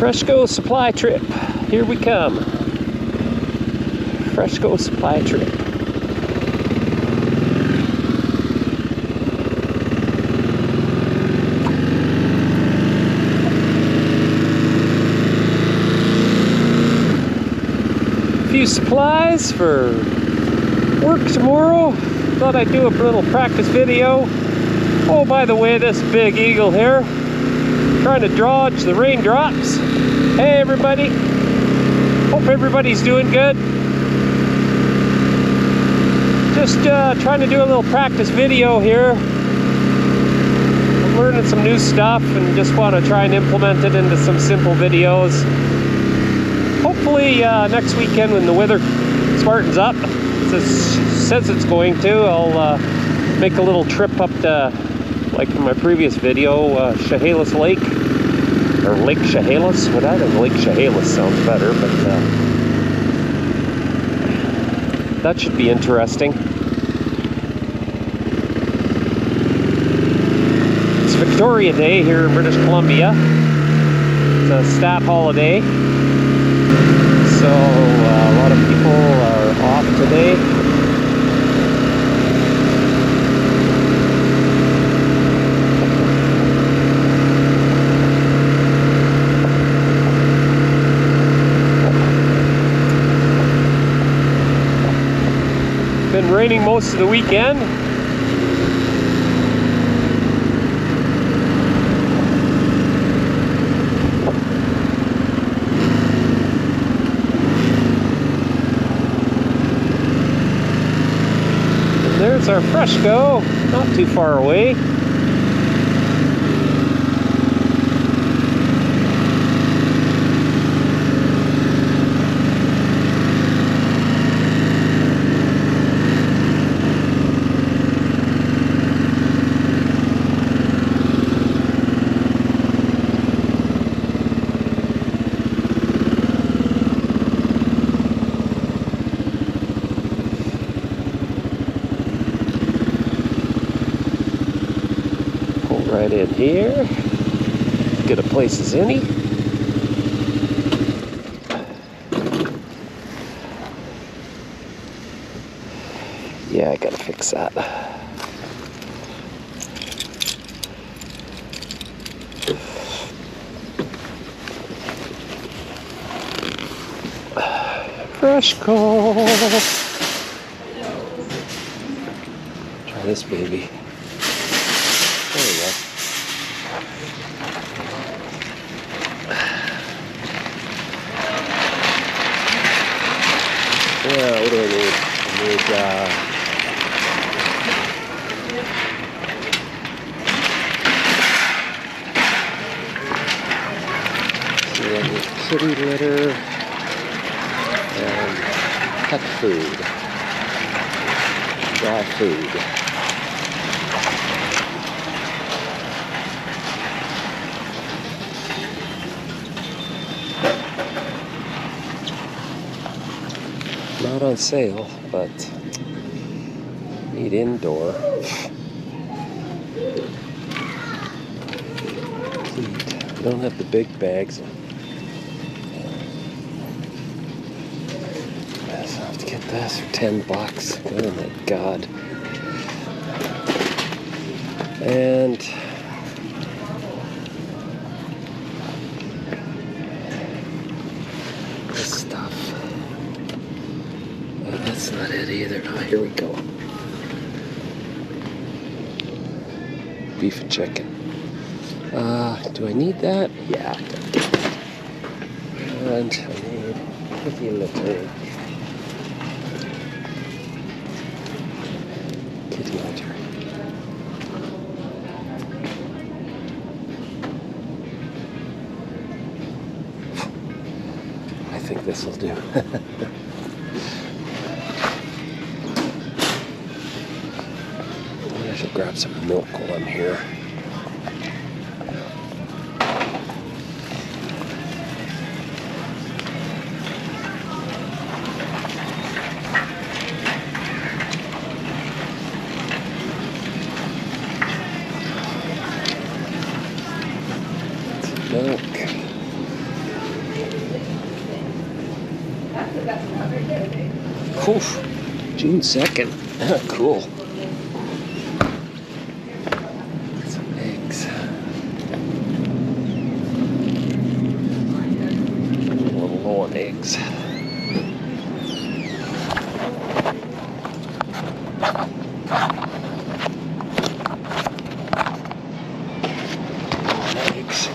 Fresco supply trip. Here we come. Fresco supply trip. A few supplies for work tomorrow. Thought I'd do a little practice video. Oh, by the way, this big eagle here, trying to dodge the raindrops. Hey everybody, hope everybody's doing good. Just trying to do a little practice video here. I'm learning some new stuff and just want to try and implement it into some simple videos. Hopefully next weekend when the weather smartens up, it says it's going to, I'll make a little trip up to, like in my previous video, Chehalis Lake. Or Lake Chehalis, but I think Lake Chehalis sounds better, but that should be interesting. It's Victoria Day here in British Columbia. It's a staff holiday, so a lot of people are off today. Been raining most of the weekend. And there's our Fresco, not too far away. Right in here, good a place as any. Yeah, I gotta fix that. Fresco. Try this baby. There we go. Yeah, what do I need? I need, kitty litter and pet food, dry food. Not on sale, but need indoor. I don't have the big bags. So I have to get this for $10. Oh my god. And this stuff. Oh, that's not it either. Oh, here we go. Beef and chicken. Do I need that? Yeah. And I need kitty litter. Kitty litter. I think this will do. I should grab some milk while I'm here. Milk. Oof. June 2nd. Cool. Some eggs. A little low on eggs. Eggs.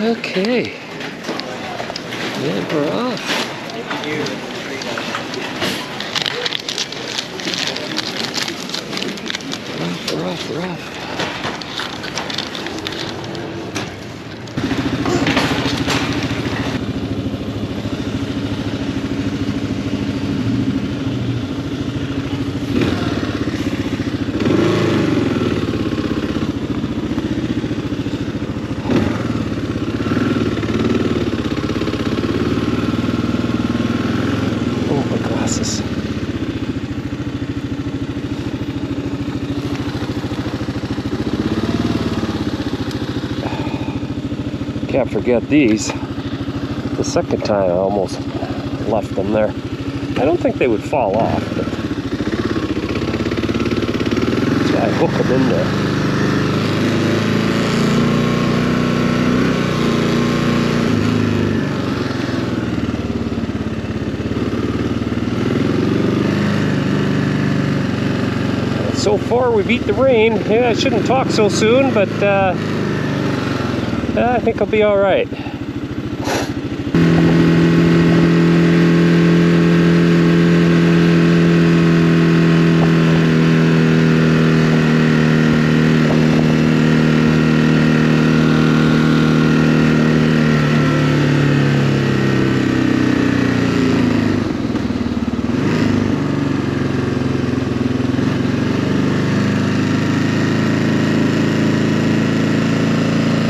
Okay, and we're off. We're off. Can't forget these. The second time I almost left them there. I don't think they would fall off, but so I hook them in there. So far we beat the rain. Yeah, I shouldn't talk so soon, but I think I'll be all right.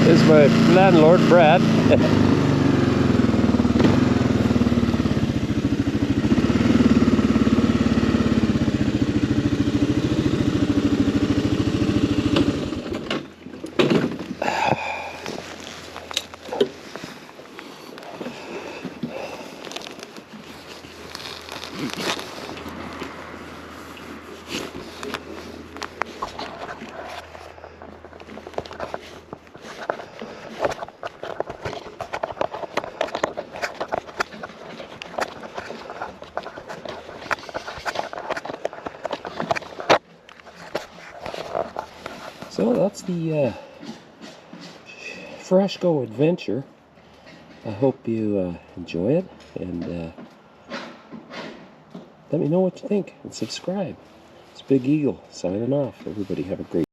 This is my landlord, Brad. So that's the Freshco adventure. I hope you enjoy it, and let me know what you think and subscribe. It's Big Eagle signing off. Everybody have a great